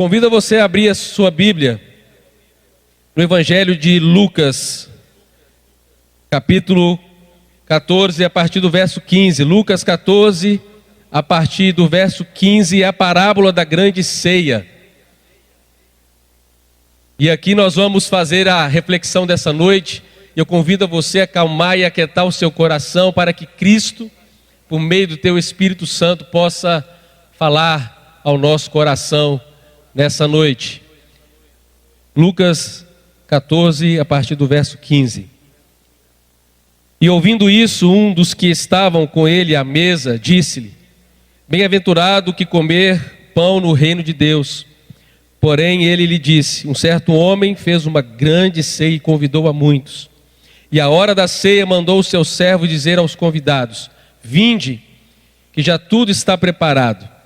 Convido você a abrir a sua Bíblia no Evangelho de Lucas, capítulo 14, a partir do verso 15. Lucas 14, a partir do verso 15, é a parábola da grande ceia. E aqui nós vamos fazer a reflexão dessa noite. Eu convido você a acalmar e aquietar o seu coração para que Cristo, por meio do teu Espírito Santo, possa falar ao nosso coração nessa noite. Lucas 14, a partir do verso 15. E ouvindo isso, um dos que estavam com ele à mesa disse-lhe: Bem-aventurado o que comer pão no reino de Deus. Porém ele lhe disse: Um certo homem fez uma grande ceia e convidou a muitos. E à hora da ceia mandou o seu servo dizer aos convidados: Vinde, que já tudo está preparado.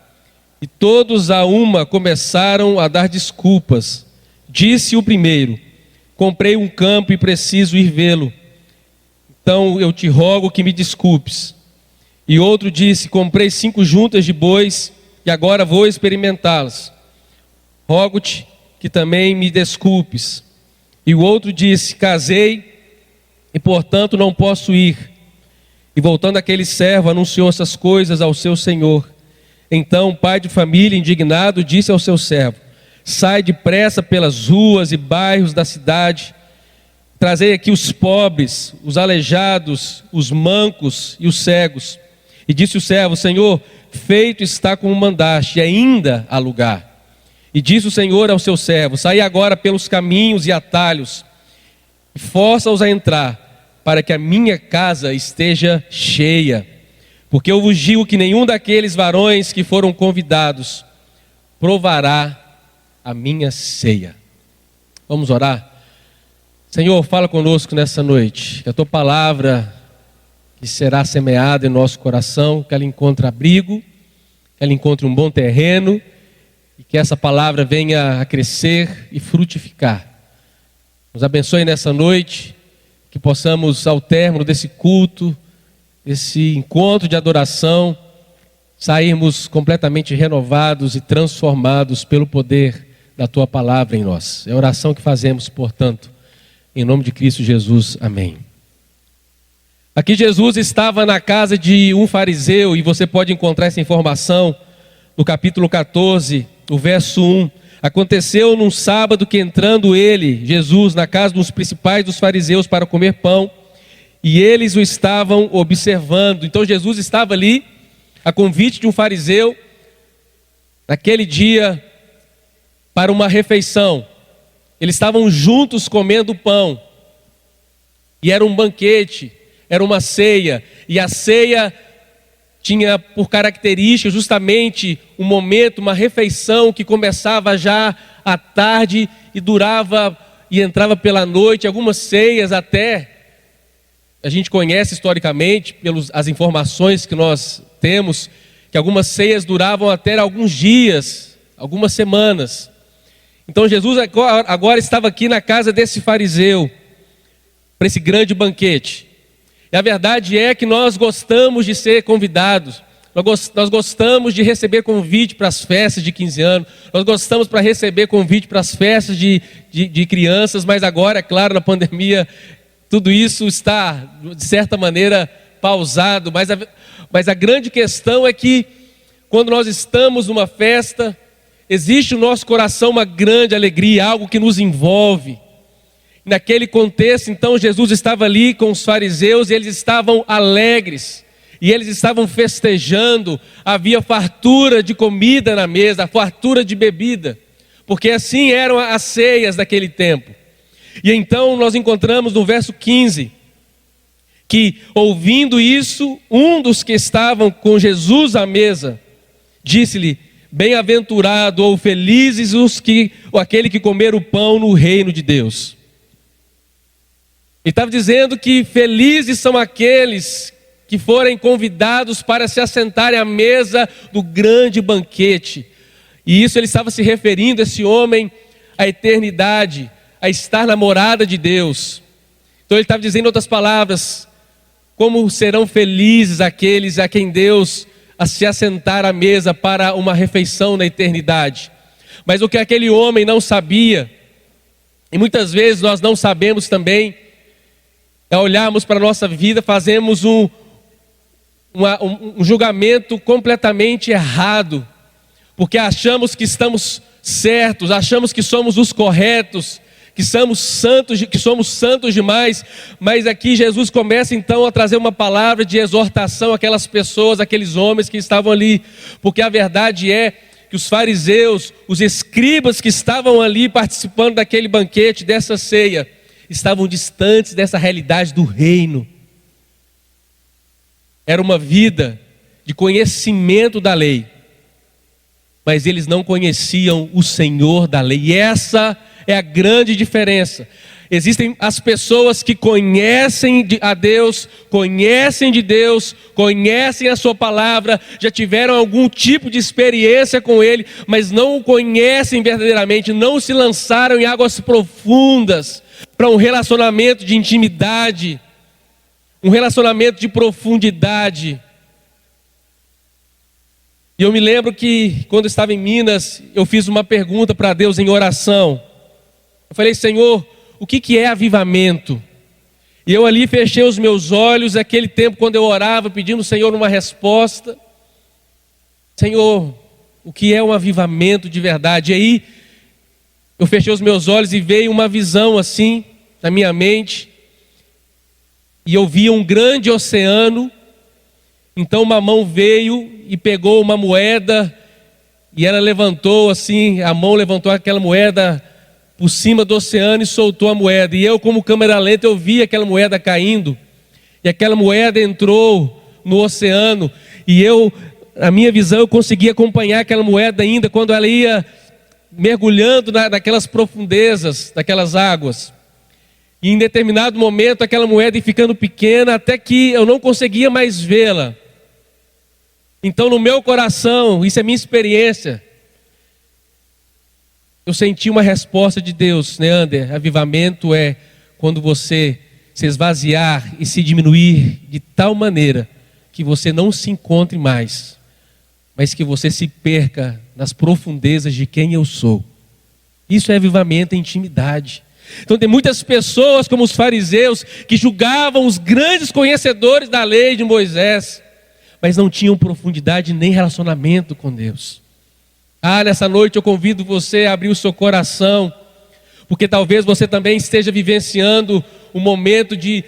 E todos a uma começaram a dar desculpas. Disse o primeiro: Comprei um campo e preciso ir vê-lo. Então eu te rogo que me desculpes. E outro disse: Comprei 5 juntas de bois e agora vou experimentá-las. Rogo-te que também me desculpes. E o outro disse: Casei e portanto não posso ir. E voltando aquele servo, anunciou essas coisas ao seu senhor. Então o pai de família, indignado, disse ao seu servo: Sai depressa pelas ruas e bairros da cidade, trazei aqui os pobres, os aleijados, os mancos e os cegos. E disse o servo: Senhor, feito está como mandaste, e ainda há lugar. E disse o Senhor ao seu servo: Sai agora pelos caminhos e atalhos, e força-os a entrar, para que a minha casa esteja cheia. Porque eu vos digo que nenhum daqueles varões que foram convidados provará a minha ceia. Vamos orar? Senhor, fala conosco nessa noite. Que a tua palavra que será semeada em nosso coração, que ela encontre abrigo, que ela encontre um bom terreno, e que essa palavra venha a crescer e frutificar. Nos abençoe nessa noite, que possamos, ao término desse culto, desse encontro de adoração, sairmos completamente renovados e transformados pelo poder da tua palavra em nós. É a oração que fazemos, portanto, em nome de Cristo Jesus. Amém. Aqui Jesus estava na casa de um fariseu, e você pode encontrar essa informação no capítulo 14, o verso 1. Aconteceu num sábado que, entrando ele, Jesus, na casa dos principais dos fariseus para comer pão, e eles o estavam observando. Então Jesus estava ali, a convite de um fariseu, naquele dia, para uma refeição. Eles estavam juntos comendo pão, e era um banquete, era uma ceia, e a ceia tinha por característica justamente um momento, uma refeição que começava já à tarde e durava e entrava pela noite. Algumas ceias até, a gente conhece historicamente, pelas as informações que nós temos, que algumas ceias duravam até alguns dias, algumas semanas. Então Jesus agora estava aqui na casa desse fariseu, para esse grande banquete. E a verdade é que nós gostamos de ser convidados, nós gostamos de receber convite para as festas de 15 anos, nós gostamos para receber convite para as festas de crianças, mas agora, é claro, na pandemia, tudo isso está, de certa maneira, pausado. Mas a grande questão é que, quando nós estamos numa festa, existe no nosso coração uma grande alegria, algo que nos envolve. Naquele contexto, então, Jesus estava ali com os fariseus, e eles estavam alegres, e eles estavam festejando. Havia fartura de comida na mesa, fartura de bebida, porque assim eram as ceias daquele tempo. E então nós encontramos no verso 15, que ouvindo isso, um dos que estavam com Jesus à mesa, disse-lhe: Bem-aventurado ou felizes aquele que comer o pão no reino de Deus. Ele estava dizendo que felizes são aqueles que forem convidados para se assentarem à mesa do grande banquete. E isso ele estava se referindo, esse homem, à eternidade, a estar na morada de Deus. Então ele estava dizendo, em outras palavras, como serão felizes aqueles a quem Deus a se assentar à mesa para uma refeição na eternidade. Mas o que aquele homem não sabia, e muitas vezes nós não sabemos também, é olharmos para a nossa vida, fazemos um julgamento completamente errado, porque achamos que estamos certos, achamos que somos os corretos, que somos santos demais. Mas aqui Jesus começa então a trazer uma palavra de exortação àquelas pessoas, àqueles homens que estavam ali, porque a verdade é que os fariseus, os escribas que estavam ali participando daquele banquete, dessa ceia, estavam distantes dessa realidade do reino. Era uma vida de conhecimento da lei, mas eles não conheciam o Senhor da lei. E essa é a grande diferença. Existem as pessoas que conhecem a Deus, conhecem de Deus, conhecem a sua palavra, já tiveram algum tipo de experiência com Ele, mas não o conhecem verdadeiramente, não se lançaram em águas profundas para um relacionamento de intimidade, um relacionamento de profundidade. E eu me lembro que quando eu estava em Minas, eu fiz uma pergunta para Deus em oração. Eu falei: Senhor, o que é avivamento? E eu ali fechei os meus olhos, aquele tempo quando eu orava, pedindo ao Senhor uma resposta. Senhor, o que é um avivamento de verdade? E aí, eu fechei os meus olhos e veio uma visão assim, na minha mente. E eu via um grande oceano. Então uma mão veio e pegou uma moeda, e ela levantou assim, a mão levantou aquela moeda por cima do oceano e soltou a moeda. E eu, como câmera lenta, eu vi aquela moeda caindo, e aquela moeda entrou no oceano, e eu, a minha visão, eu consegui acompanhar aquela moeda ainda, quando ela ia mergulhando naquelas profundezas, daquelas águas. E em determinado momento, aquela moeda ia ficando pequena, até que eu não conseguia mais vê-la. Então no meu coração, isso é minha experiência, eu senti uma resposta de Deus: Neander, avivamento é quando você se esvaziar e se diminuir de tal maneira que você não se encontre mais, mas que você se perca nas profundezas de quem eu sou. Isso é avivamento, é intimidade. Então tem muitas pessoas como os fariseus que julgavam os grandes conhecedores da lei de Moisés, mas não tinham profundidade nem relacionamento com Deus. Nessa noite eu convido você a abrir o seu coração, porque talvez você também esteja vivenciando um momento de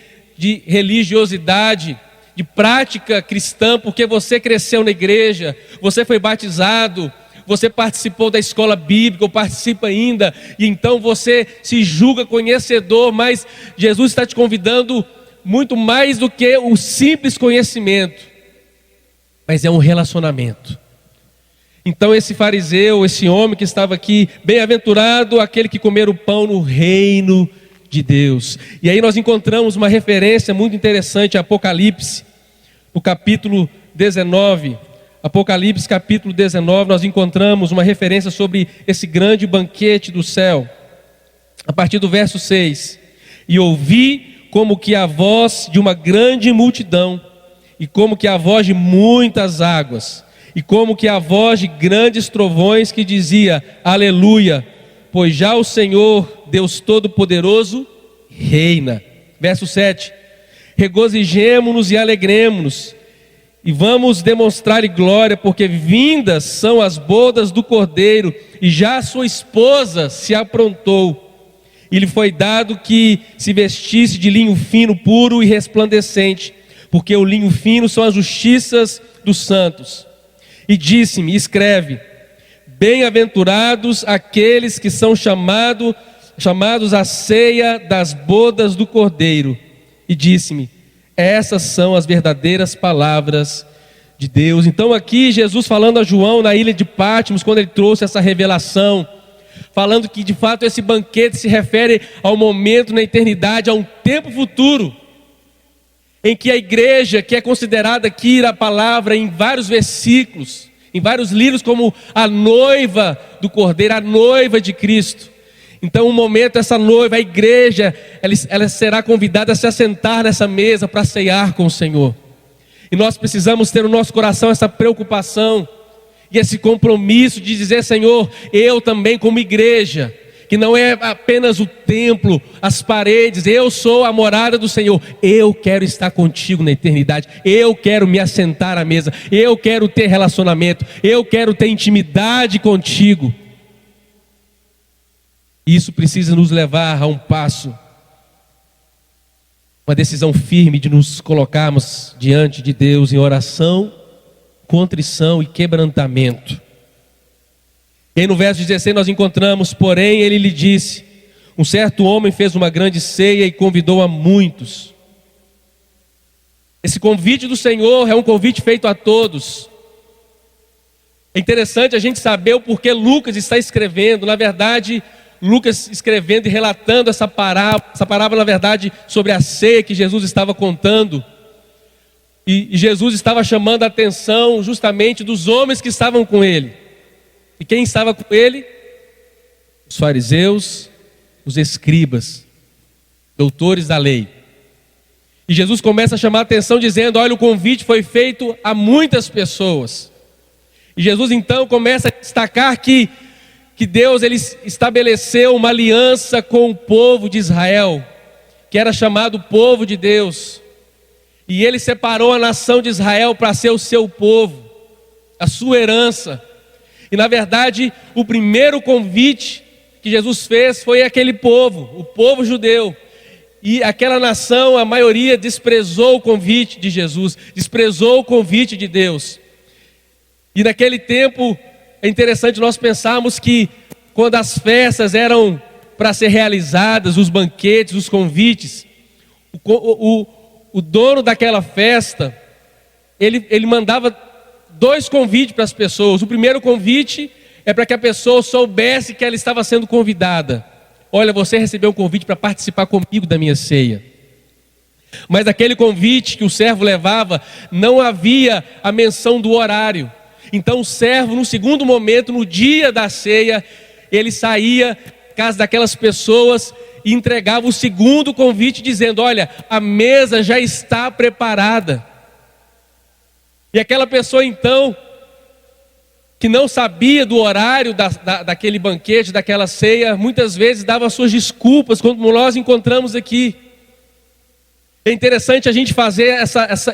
religiosidade, de prática cristã, porque você cresceu na igreja, você foi batizado, você participou da escola bíblica, ou participa ainda, e então você se julga conhecedor, mas Jesus está te convidando muito mais do que o simples conhecimento, mas é um relacionamento. Então esse fariseu, esse homem que estava aqui, bem-aventurado aquele que comer o pão no reino de Deus. E aí nós encontramos uma referência muito interessante, Apocalipse, o capítulo 19. Apocalipse capítulo 19, nós encontramos uma referência sobre esse grande banquete do céu. A partir do verso 6. E ouvi como que a voz de uma grande multidão, e como que a voz de muitas águas, e como que a voz de grandes trovões, que dizia: aleluia, pois já o Senhor, Deus Todo-Poderoso, reina. Verso 7. Regozijemo-nos e alegremo-nos, e vamos demonstrar-lhe glória, porque vindas são as bodas do Cordeiro, e já a sua esposa se aprontou. E lhe foi dado que se vestisse de linho fino, puro e resplandecente, porque o linho fino são as justiças dos santos. E disse-me: escreve: bem-aventurados aqueles que são chamados à ceia das bodas do Cordeiro. E disse-me: essas são as verdadeiras palavras de Deus. Então aqui Jesus falando a João na ilha de Patmos, quando ele trouxe essa revelação, falando que de fato esse banquete se refere ao momento na eternidade, a um tempo futuro, em que a igreja, que é considerada aqui a palavra em vários versículos, em vários livros, como a noiva do Cordeiro, a noiva de Cristo. Então um momento essa noiva, a igreja, ela será convidada a se assentar nessa mesa para ceiar com o Senhor. E nós precisamos ter no nosso coração essa preocupação E esse compromisso de dizer: Senhor, eu também como igreja, que não é apenas o templo, as paredes, eu sou a morada do Senhor, eu quero estar contigo na eternidade, eu quero me assentar à mesa, eu quero ter relacionamento, eu quero ter intimidade contigo. Isso precisa nos levar a um passo, uma decisão firme de nos colocarmos diante de Deus em oração, contrição e quebrantamento. E aí no verso 16 nós encontramos: porém ele lhe disse, um certo homem fez uma grande ceia e convidou a muitos. Esse convite do Senhor é um convite feito a todos. É interessante a gente saber o porquê Lucas está escrevendo. Na verdade, Lucas escrevendo e relatando essa parábola, na verdade, sobre a ceia que Jesus estava contando. E Jesus estava chamando a atenção justamente dos homens que estavam com ele. E quem estava com ele? Os fariseus, os escribas, doutores da lei. E Jesus começa a chamar a atenção dizendo: olha, o convite foi feito a muitas pessoas. E Jesus então começa a destacar que Deus ele estabeleceu uma aliança com o povo de Israel, que era chamado povo de Deus. E ele separou a nação de Israel para ser o seu povo, a sua herança. E na verdade, o primeiro convite que Jesus fez foi aquele povo, o povo judeu. E aquela nação, a maioria desprezou o convite de Jesus, desprezou o convite de Deus. E naquele tempo, é interessante nós pensarmos que quando as festas eram para ser realizadas, os banquetes, os convites, o dono daquela festa, ele mandava 2 convites para as pessoas. O primeiro convite é para que a pessoa soubesse que ela estava sendo convidada. Olha, você recebeu um convite para participar comigo da minha ceia. Mas aquele convite que o servo levava, não havia a menção do horário. Então o servo, no segundo momento, no dia da ceia, ele saía da casa daquelas pessoas e entregava o segundo convite dizendo: olha, a mesa já está preparada. E aquela pessoa então, que não sabia do horário daquele banquete, daquela ceia, muitas vezes dava suas desculpas, como nós encontramos aqui. É interessante a gente fazer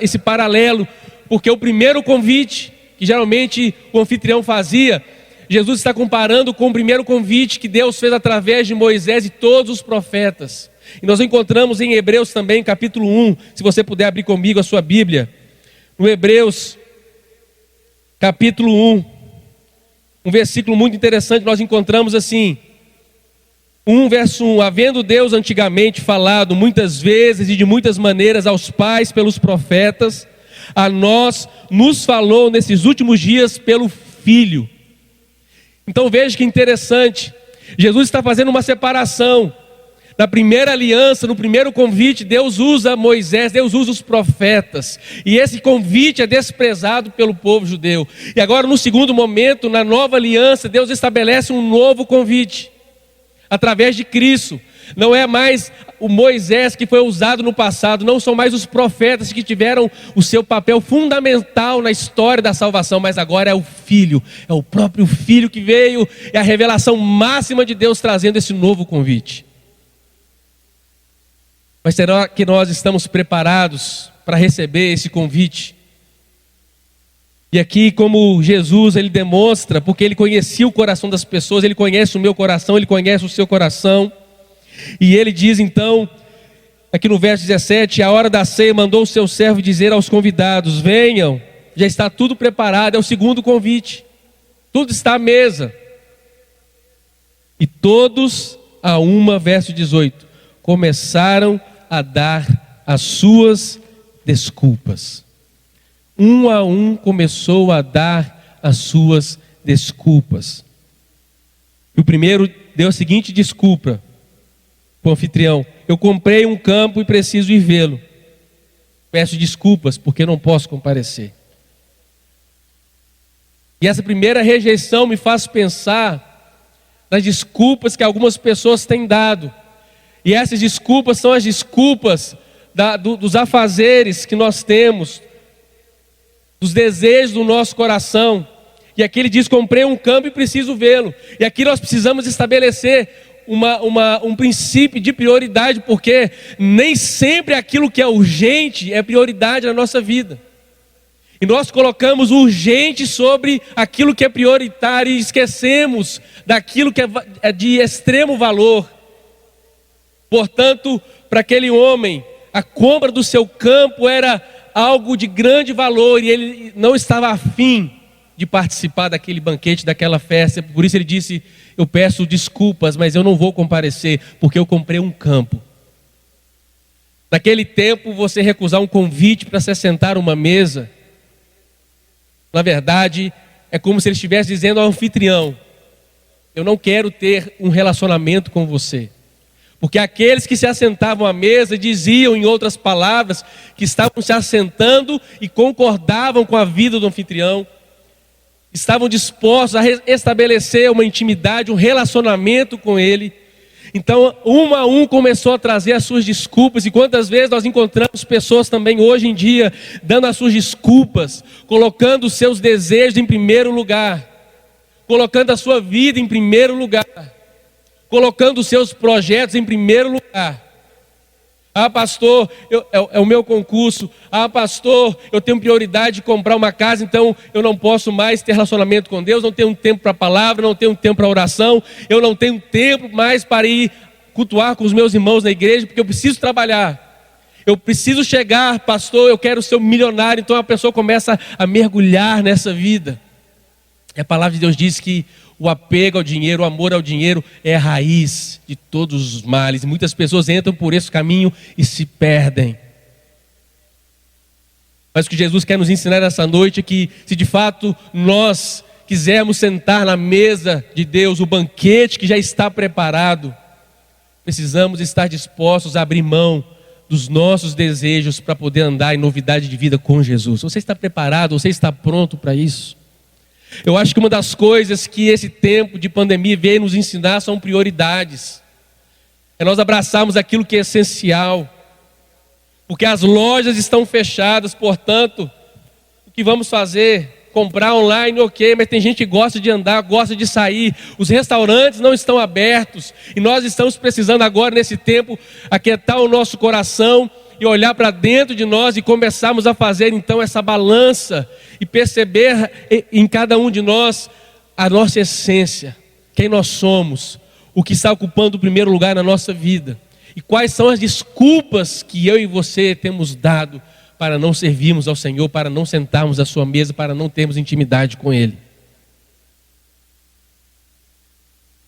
esse paralelo, porque o primeiro convite que geralmente o anfitrião fazia, Jesus está comparando com o primeiro convite que Deus fez através de Moisés e todos os profetas. E nós encontramos em Hebreus também, capítulo 1, se você puder abrir comigo a sua Bíblia. No Hebreus, capítulo 1, um versículo muito interessante, nós encontramos assim, 1 verso 1, havendo Deus antigamente falado muitas vezes e de muitas maneiras aos pais pelos profetas, a nós nos falou nesses últimos dias pelo Filho. Então veja que interessante, Jesus está fazendo uma separação. Na primeira aliança, no primeiro convite, Deus usa Moisés, Deus usa os profetas. E esse convite é desprezado pelo povo judeu. E agora no segundo momento, na nova aliança, Deus estabelece um novo convite. Através de Cristo. Não é mais o Moisés que foi usado no passado, não são mais os profetas que tiveram o seu papel fundamental na história da salvação, mas agora é o Filho, é o próprio Filho que veio, é a revelação máxima de Deus trazendo esse novo convite. Mas será que nós estamos preparados para receber esse convite? E aqui, como Jesus, ele demonstra, porque ele conhecia o coração das pessoas, ele conhece o meu coração, ele conhece o seu coração. E ele diz então, aqui no verso 17, a hora da ceia mandou o seu servo dizer aos convidados: venham, já está tudo preparado, é o segundo convite. Tudo está à mesa. E todos a uma, verso 18, começaram a dar as suas desculpas. Um a um começou a dar as suas desculpas. E o primeiro deu a seguinte desculpa para o anfitrião: eu comprei um campo e preciso ir vê-lo. Peço desculpas porque não posso comparecer. E essa primeira rejeição me faz pensar nas desculpas que algumas pessoas têm dado. E essas desculpas são as desculpas dos afazeres que nós temos, dos desejos do nosso coração. E aqui ele diz: comprei um campo e preciso vê-lo. E aqui nós precisamos estabelecer um princípio de prioridade, porque nem sempre aquilo que é urgente é prioridade na nossa vida. E nós colocamos o urgente sobre aquilo que é prioritário e esquecemos daquilo que é de extremo valor. Portanto, para aquele homem, a compra do seu campo era algo de grande valor e ele não estava afim de participar daquele banquete, daquela festa. Por isso ele disse: eu peço desculpas, mas eu não vou comparecer, porque eu comprei um campo. Naquele tempo, você recusar um convite para se sentar a uma mesa, na verdade, é como se ele estivesse dizendo ao anfitrião: eu não quero ter um relacionamento com você. Porque aqueles que se assentavam à mesa diziam, em outras palavras, que estavam se assentando e concordavam com a vida do anfitrião. Estavam dispostos a estabelecer uma intimidade, um relacionamento com ele. Então, um a um começou a trazer as suas desculpas. E quantas vezes nós encontramos pessoas também hoje em dia dando as suas desculpas, colocando os seus desejos em primeiro lugar, colocando a sua vida em primeiro lugar, colocando os seus projetos em primeiro lugar. Ah, pastor, é o meu concurso. Ah, pastor, eu tenho prioridade de comprar uma casa, então eu não posso mais ter relacionamento com Deus, não tenho tempo para a palavra, não tenho tempo para a oração, eu não tenho tempo mais para ir cultuar com os meus irmãos na igreja, porque eu preciso trabalhar. Eu preciso chegar, pastor, eu quero ser um milionário. Então a pessoa começa a mergulhar nessa vida. E a palavra de Deus diz que o apego ao dinheiro, o amor ao dinheiro é a raiz de todos os males. E muitas pessoas entram por esse caminho e se perdem. Mas o que Jesus quer nos ensinar nessa noite é que, se de fato nós quisermos sentar na mesa de Deus, o banquete que já está preparado, precisamos estar dispostos a abrir mão dos nossos desejos para poder andar em novidade de vida com Jesus. Você está preparado? Você está pronto para isso? Eu acho que uma das coisas que esse tempo de pandemia veio nos ensinar são prioridades. É nós abraçarmos aquilo que é essencial. Porque as lojas estão fechadas, portanto, o que vamos fazer? Comprar online, ok, mas tem gente que gosta de andar, gosta de sair. Os restaurantes não estão abertos. E nós estamos precisando agora, nesse tempo, aquietar o nosso coração e olhar para dentro de nós e começarmos a fazer então essa balança e perceber em cada um de nós a nossa essência, quem nós somos, o que está ocupando o primeiro lugar na nossa vida e quais são as desculpas que eu e você temos dado para não servirmos ao Senhor, para não sentarmos à sua mesa, para não termos intimidade com Ele.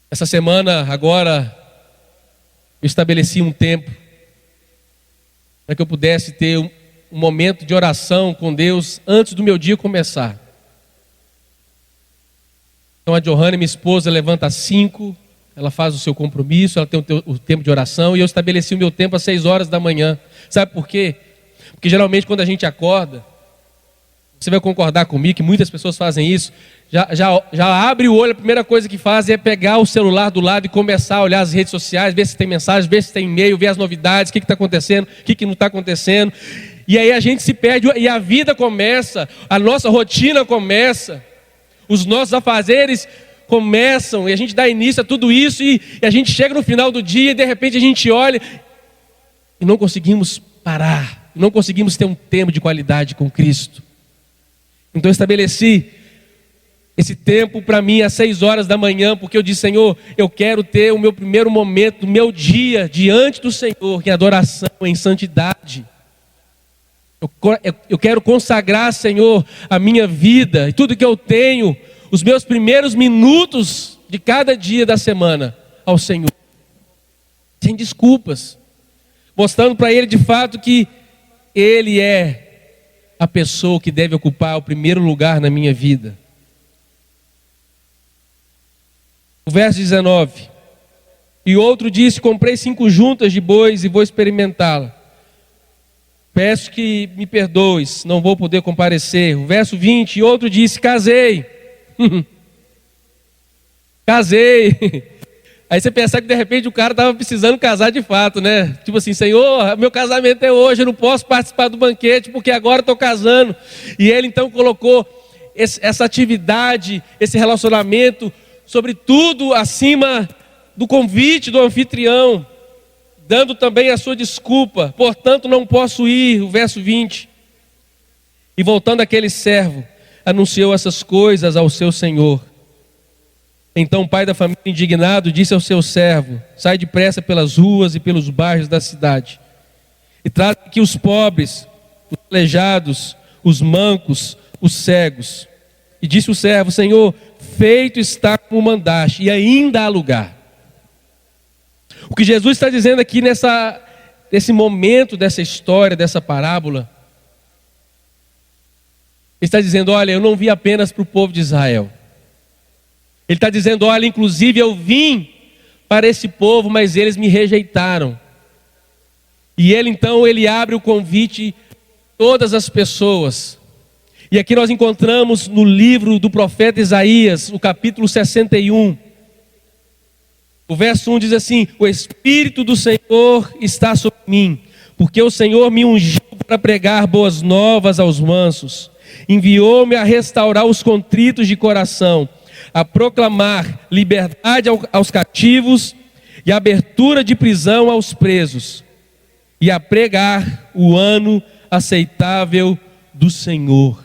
Essa semana agora eu estabeleci um tempo para que eu pudesse ter um momento de oração com Deus antes do meu dia começar. Então a Johanna, minha esposa, levanta às 5, ela faz o seu compromisso, ela tem o tempo de oração, e eu estabeleci o meu tempo às 6 horas da manhã. Sabe por quê? Porque geralmente quando a gente acorda, você vai concordar comigo que muitas pessoas fazem isso, já abre o olho, a primeira coisa que faz é pegar o celular do lado e começar a olhar as redes sociais, ver se tem mensagem, ver se tem e-mail, ver as novidades, o que está acontecendo, o que não está acontecendo. E aí a gente se perde e a vida começa, a nossa rotina começa, os nossos afazeres começam e a gente dá início a tudo isso e a gente chega no final do dia e de repente a gente olha e não conseguimos parar, não conseguimos ter um tempo de qualidade com Cristo. Então eu estabeleci esse tempo para mim às 6 horas da manhã, porque eu disse: Senhor, eu quero ter o meu primeiro momento do meu dia diante do Senhor, em adoração, em santidade. Eu quero consagrar, Senhor, a minha vida e tudo que eu tenho, os meus primeiros minutos de cada dia da semana ao Senhor, sem desculpas, mostrando para Ele de fato que Ele é a pessoa que deve ocupar o primeiro lugar na minha vida. O verso 19: e outro disse: comprei 5 juntas de bois e vou experimentá-la. Peço que me perdoes, não vou poder comparecer. O verso 20: e outro disse: casei. Casei. Aí você pensa que de repente o cara estava precisando casar de fato, né? Tipo assim: Senhor, meu casamento é hoje, eu não posso participar do banquete porque agora estou casando. E ele então colocou essa atividade, esse relacionamento, sobretudo acima do convite do anfitrião, dando também a sua desculpa. Portanto, não posso ir, o verso 20. E voltando aquele servo, anunciou essas coisas ao seu senhor. Então o pai da família, indignado, disse ao seu servo: sai depressa pelas ruas e pelos bairros da cidade, e traz aqui os pobres, os aleijados, os mancos, os cegos. E disse o servo: Senhor, feito está como mandaste, e ainda há lugar. O que Jesus está dizendo aqui nesse momento dessa história, dessa parábola, ele está dizendo: olha, eu não vim apenas para o povo de Israel. Ele está dizendo: olha, inclusive eu vim para esse povo, mas eles me rejeitaram. E ele abre o convite a todas as pessoas. E aqui nós encontramos no livro do profeta Isaías, o capítulo 61. O verso 1 diz assim: o Espírito do Senhor está sobre mim, porque o Senhor me ungiu para pregar boas novas aos mansos. Enviou-me a restaurar os contritos de coração, a proclamar liberdade aos cativos e abertura de prisão aos presos, e a pregar o ano aceitável do Senhor.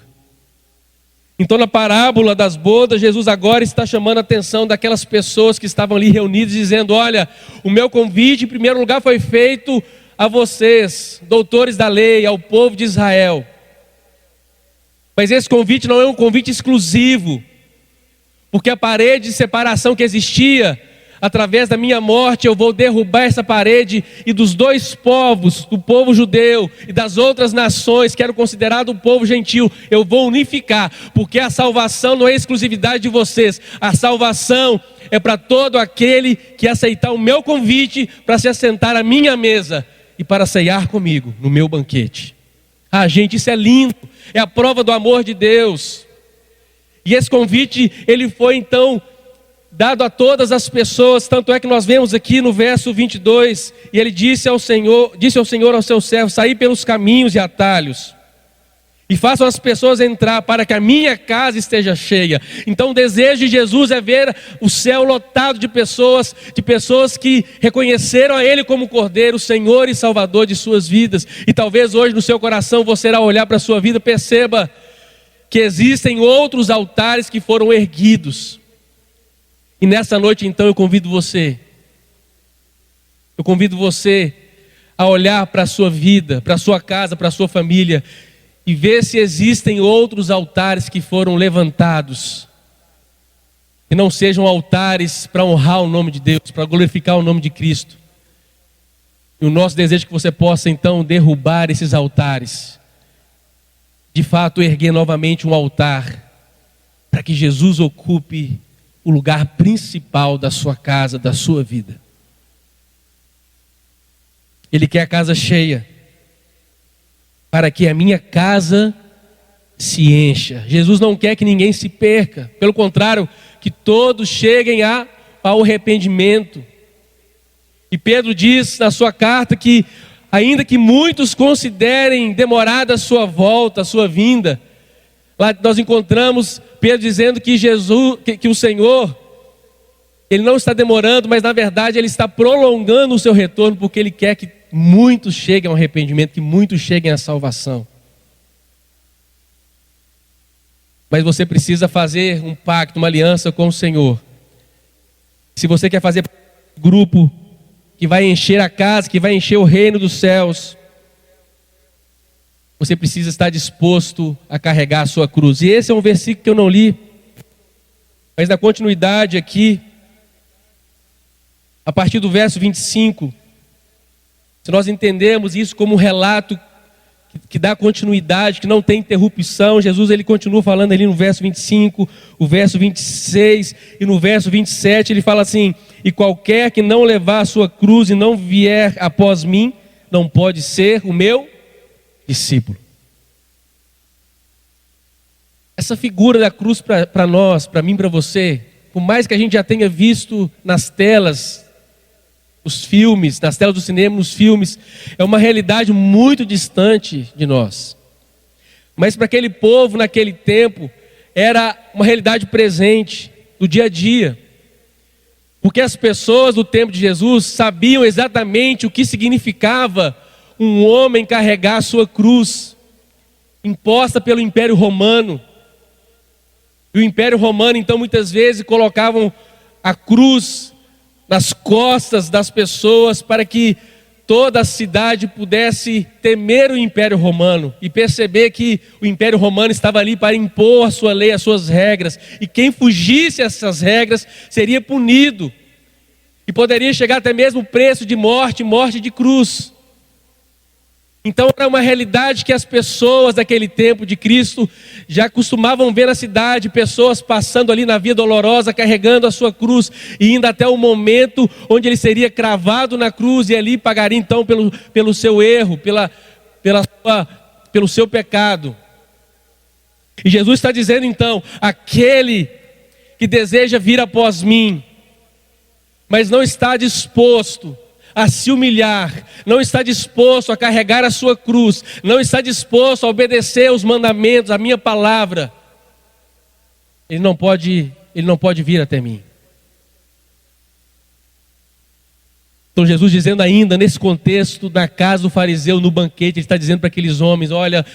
Então, na parábola das bodas, Jesus agora está chamando a atenção daquelas pessoas que estavam ali reunidas, dizendo: olha, o meu convite em primeiro lugar foi feito a vocês, doutores da lei, ao povo de Israel. Mas esse convite não é um convite exclusivo, porque a parede de separação que existia, através da minha morte, eu vou derrubar essa parede, e dos dois povos, do povo judeu e das outras nações, que eram considerados um povo gentil, eu vou unificar, porque a salvação não é exclusividade de vocês, a salvação é para todo aquele que aceitar o meu convite para se assentar à minha mesa e para ceiar comigo no meu banquete. Ah, gente, isso é lindo, é a prova do amor de Deus. E esse convite, ele foi então dado a todas as pessoas, tanto é que nós vemos aqui no verso 22, e ele disse ao Senhor ao seu servo: saí pelos caminhos e atalhos, e façam as pessoas entrar, para que a minha casa esteja cheia. Então o desejo de Jesus é ver o céu lotado de pessoas que reconheceram a Ele como Cordeiro, Senhor e Salvador de suas vidas. E talvez hoje no seu coração você, ao olhar para a sua vida, perceba que existem outros altares que foram erguidos. E nessa noite então eu convido você a olhar para a sua vida, para a sua casa, para a sua família, e ver se existem outros altares que foram levantados, que não sejam altares para honrar o nome de Deus, para glorificar o nome de Cristo. E o nosso desejo é que você possa então derrubar esses altares, de fato erguer novamente um altar, para que Jesus ocupe o lugar principal da sua casa, da sua vida. Ele quer a casa cheia, para que a minha casa se encha. Jesus não quer que ninguém se perca, pelo contrário, que todos cheguem ao arrependimento. E Pedro diz na sua carta que, ainda que muitos considerem demorada a sua volta, a sua vinda, lá nós encontramos Pedro dizendo que que o Senhor, Ele não está demorando, mas na verdade Ele está prolongando o seu retorno, porque Ele quer que muitos cheguem ao arrependimento, que muitos cheguem à salvação. Mas você precisa fazer um pacto, uma aliança com o Senhor. Se você quer fazer grupo que vai encher a casa, que vai encher o reino dos céus, você precisa estar disposto a carregar a sua cruz. E esse é um versículo que eu não li, mas na continuidade aqui, a partir do verso 25, se nós entendemos isso como um relato que dá continuidade, que não tem interrupção, Jesus ele continua falando ali no verso 25, o verso 26 e no verso 27 ele fala assim: e qualquer que não levar a sua cruz e não vier após mim, não pode ser o meu discípulo. Essa figura da cruz para nós, para mim, para você, por mais que a gente já tenha visto nas telas, os filmes, nas telas do cinema, nos filmes, é uma realidade muito distante de nós. Mas para aquele povo naquele tempo, era uma realidade presente do dia a dia. Porque as pessoas do tempo de Jesus sabiam exatamente o que significava um homem carregar a sua cruz, imposta pelo Império Romano. E o Império Romano, então, muitas vezes colocavam a cruz nas costas das pessoas para que toda a cidade pudesse temer o Império Romano e perceber que o Império Romano estava ali para impor a sua lei, as suas regras, e quem fugisse essas regras seria punido, e poderia chegar até mesmo o preço de morte, morte de cruz. Então era uma realidade que as pessoas daquele tempo de Cristo já costumavam ver na cidade, pessoas passando ali na via dolorosa, carregando a sua cruz, e indo até o momento onde ele seria cravado na cruz, e ali pagaria então pelo seu erro, pelo seu pecado. E Jesus está dizendo então: aquele que deseja vir após mim, mas não está disposto a se humilhar, não está disposto a carregar a sua cruz, não está disposto a obedecer os mandamentos, a minha palavra, ele não pode vir até mim. Então Jesus dizendo ainda, nesse contexto, na casa do fariseu, no banquete, ele está dizendo para aqueles homens: olha,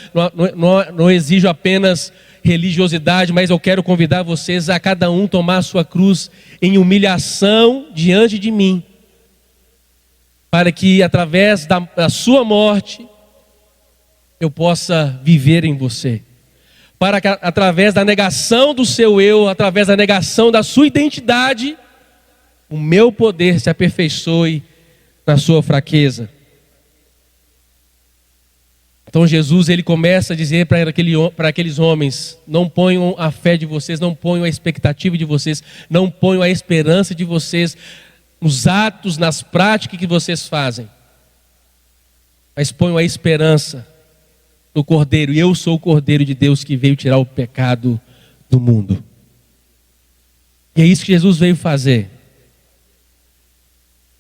não exijo apenas religiosidade, mas eu quero convidar vocês a cada um tomar a sua cruz em humilhação diante de mim, para que através da sua morte eu possa viver em você, para que através da negação do seu eu, através da negação da sua identidade, o meu poder se aperfeiçoe na sua fraqueza. Então Jesus, ele começa a dizer para aqueles homens: não ponham a fé de vocês, não ponham a expectativa de vocês, não ponham a esperança de vocês nos atos, nas práticas que vocês fazem, mas ponham a esperança no Cordeiro. E eu sou o Cordeiro de Deus que veio tirar o pecado do mundo. E é isso que Jesus veio fazer.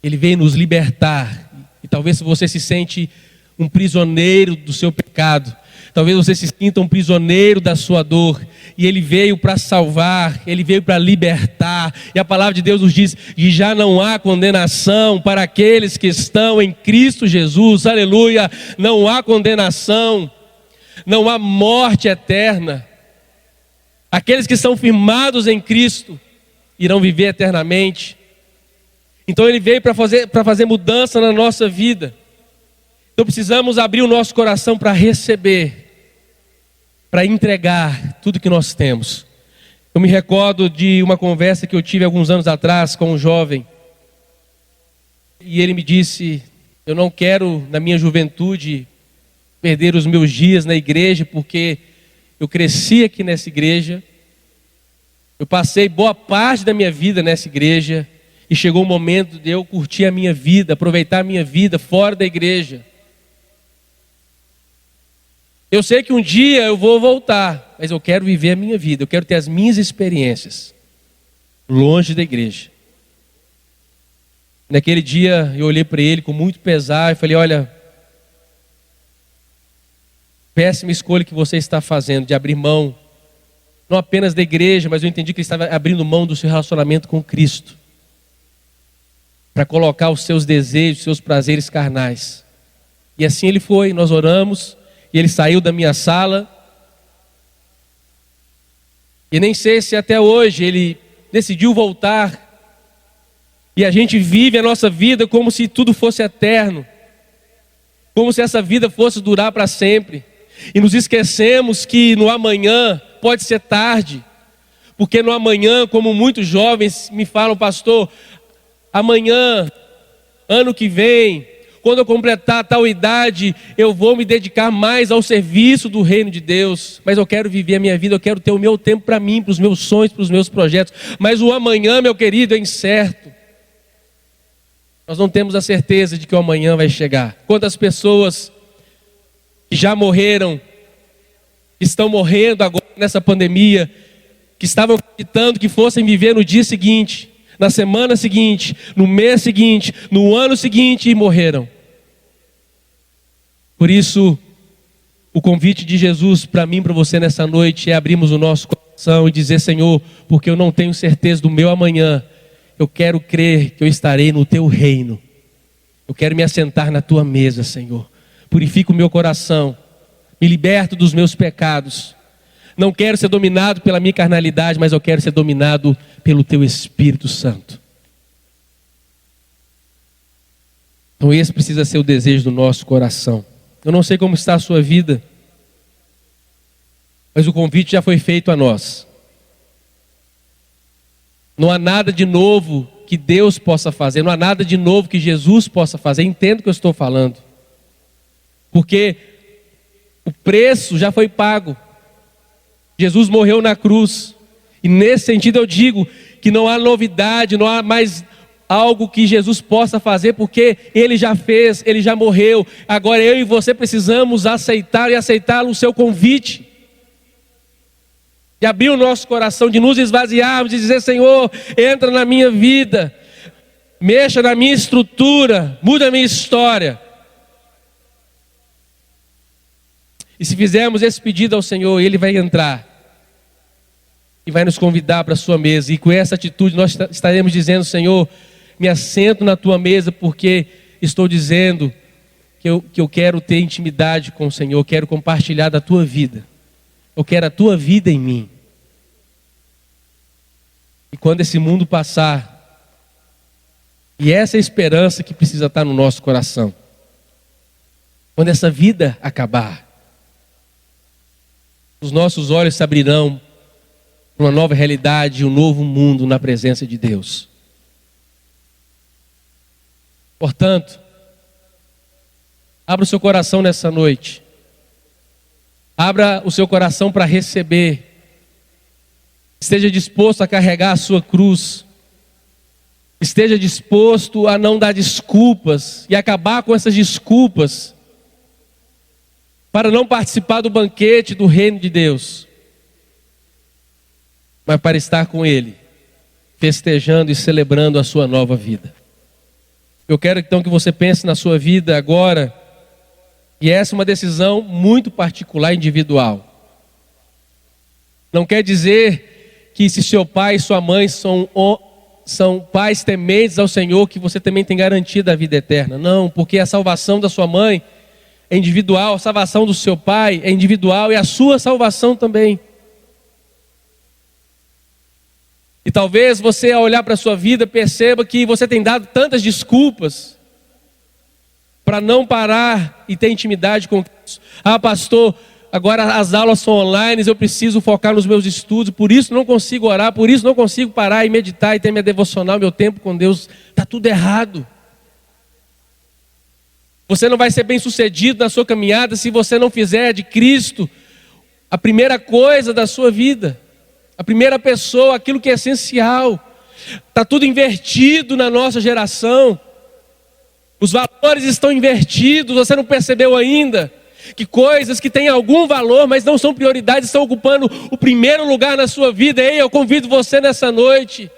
Ele veio nos libertar. E talvez você se sente um prisioneiro do seu pecado, talvez você se sinta um prisioneiro da sua dor, e ele veio para salvar, ele veio para libertar. E a palavra de Deus nos diz que já não há condenação para aqueles que estão em Cristo Jesus, aleluia. Não há condenação, não há morte eterna. Aqueles que são firmados em Cristo irão viver eternamente. Então ele veio para fazer mudança na nossa vida. Então precisamos abrir o nosso coração para receber, para entregar tudo que nós temos. Eu me recordo de uma conversa que eu tive alguns anos atrás com um jovem, e ele me disse: eu não quero na minha juventude perder os meus dias na igreja, porque eu cresci aqui nessa igreja, eu passei boa parte da minha vida nessa igreja, e chegou o momento de eu curtir a minha vida, aproveitar a minha vida fora da igreja. Eu sei que um dia eu vou voltar, mas eu quero viver a minha vida, eu quero ter as minhas experiências longe da igreja. Naquele dia eu olhei para ele com muito pesar e falei: olha, péssima escolha que você está fazendo de abrir mão, não apenas da igreja, mas eu entendi que ele estava abrindo mão do seu relacionamento com Cristo, para colocar os seus desejos, os seus prazeres carnais. E assim ele foi, nós oramos, e ele saiu da minha sala, e nem sei se até hoje ele decidiu voltar. E a gente vive a nossa vida como se tudo fosse eterno, como se essa vida fosse durar para sempre, e nos esquecemos que no amanhã pode ser tarde, porque no amanhã, como muitos jovens me falam: pastor, amanhã, ano que vem, quando eu completar tal idade, eu vou me dedicar mais ao serviço do reino de Deus. Mas eu quero viver a minha vida, eu quero ter o meu tempo para mim, para os meus sonhos, para os meus projetos. Mas o amanhã, meu querido, é incerto. Nós não temos a certeza de que o amanhã vai chegar. Quantas pessoas que já morreram, que estão morrendo agora nessa pandemia, que estavam acreditando que fossem viver no dia seguinte, na semana seguinte, no mês seguinte, no ano seguinte, e morreram. Por isso, o convite de Jesus para mim e para você nessa noite é abrirmos o nosso coração coração e dizer: Senhor, porque eu não tenho certeza do meu amanhã, eu quero crer que eu estarei no teu reino. Eu quero me assentar na tua mesa, Senhor. Purifica o meu coração, me liberto dos meus pecados. Não quero ser dominado pela minha carnalidade, mas eu quero ser dominado pelo teu Espírito Santo. Então esse precisa ser o desejo do nosso coração. Eu não sei como está a sua vida, mas o convite já foi feito a nós. Não há nada de novo que Deus possa fazer, não há nada de novo que Jesus possa fazer. Entendo o que eu estou falando, porque o preço já foi pago. Jesus morreu na cruz, e nesse sentido eu digo que não há novidade, não há mais algo que Jesus possa fazer, porque Ele já fez, Ele já morreu. Agora eu e você precisamos aceitar e aceitá-lo, o seu convite, de abrir o nosso coração, de nos esvaziarmos, de dizer: Senhor, entra na minha vida, mexa na minha estrutura, muda a minha história. E se fizermos esse pedido ao Senhor, Ele vai entrar e vai nos convidar para a sua mesa. E com essa atitude nós estaremos dizendo: Senhor, me assento na tua mesa, porque estou dizendo que eu quero ter intimidade com o Senhor, eu quero compartilhar da tua vida, eu quero a tua vida em mim. E quando esse mundo passar, e essa é a esperança que precisa estar no nosso coração, quando essa vida acabar, os nossos olhos se abrirão para uma nova realidade, um novo mundo na presença de Deus. Portanto, abra o seu coração nessa noite. Abra o seu coração para receber. Esteja disposto a carregar a sua cruz. Esteja disposto a não dar desculpas e acabar com essas desculpas para não participar do banquete do reino de Deus, mas para estar com Ele, festejando e celebrando a sua nova vida. Eu quero então que você pense na sua vida agora, e essa é uma decisão muito particular e individual. Não quer dizer que se seu pai e sua mãe são pais tementes ao Senhor, que você também tem garantido a vida eterna. Não, porque a salvação da sua mãe é individual, a salvação do seu pai é individual, e a sua salvação também. E talvez você, ao olhar para a sua vida, perceba que você tem dado tantas desculpas para não parar e ter intimidade com Deus. Ah, pastor, agora as aulas são online, eu preciso focar nos meus estudos, por isso não consigo orar, por isso não consigo parar e meditar e ter minha devocional, meu tempo com Deus. Está tudo errado. Você não vai ser bem sucedido na sua caminhada se você não fizer de Cristo a primeira coisa da sua vida, a primeira pessoa, aquilo que é essencial. Está tudo invertido na nossa geração. Os valores estão invertidos. Você não percebeu ainda que coisas que têm algum valor, mas não são prioridades, estão ocupando o primeiro lugar na sua vida? Ei, eu convido você nessa noite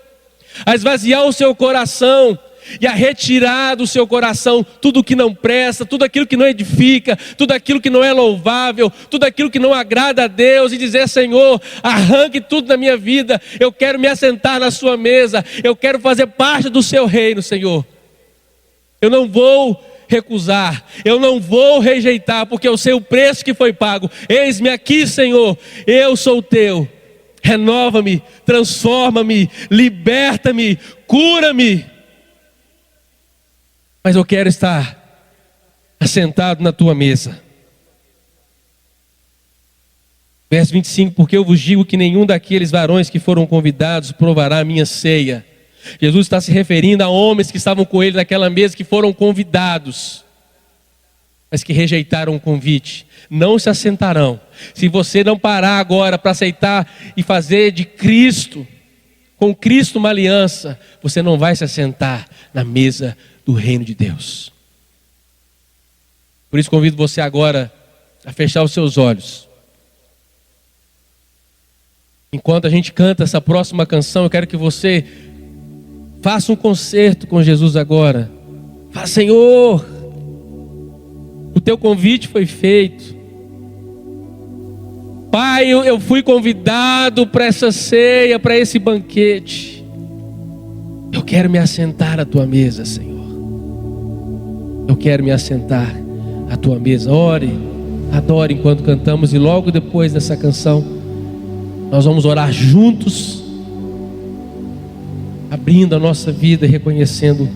a esvaziar o seu coração e a retirar do seu coração tudo que não presta, tudo aquilo que não edifica, tudo aquilo que não é louvável, tudo aquilo que não agrada a Deus, e dizer: Senhor, arranque tudo da minha vida, eu quero me assentar na sua mesa, eu quero fazer parte do seu reino, Senhor. Eu não vou recusar, eu não vou rejeitar, porque eu sei o preço que foi pago. Eis-me aqui, Senhor, eu sou teu. Renova-me, transforma-me, liberta-me, cura-me. Mas eu quero estar assentado na tua mesa. Verso 25: porque eu vos digo que nenhum daqueles varões que foram convidados provará a minha ceia. Jesus está se referindo a homens que estavam com ele naquela mesa, que foram convidados, mas que rejeitaram o convite. Não se assentarão. Se você não parar agora para aceitar e fazer de Cristo, com Cristo uma aliança, você não vai se assentar na mesa do reino de Deus. Por isso convido você agora a fechar os seus olhos. Enquanto a gente canta essa próxima canção, eu quero que você faça um concerto com Jesus agora. Fala: Senhor, o teu convite foi feito. Pai, eu fui convidado para essa ceia, para esse banquete. Eu quero me assentar à tua mesa, Senhor. Eu quero me assentar à tua mesa. Ore, adore enquanto cantamos, e logo depois dessa canção nós vamos orar juntos, abrindo a nossa vida e reconhecendo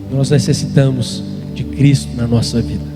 que nós necessitamos de Cristo na nossa vida.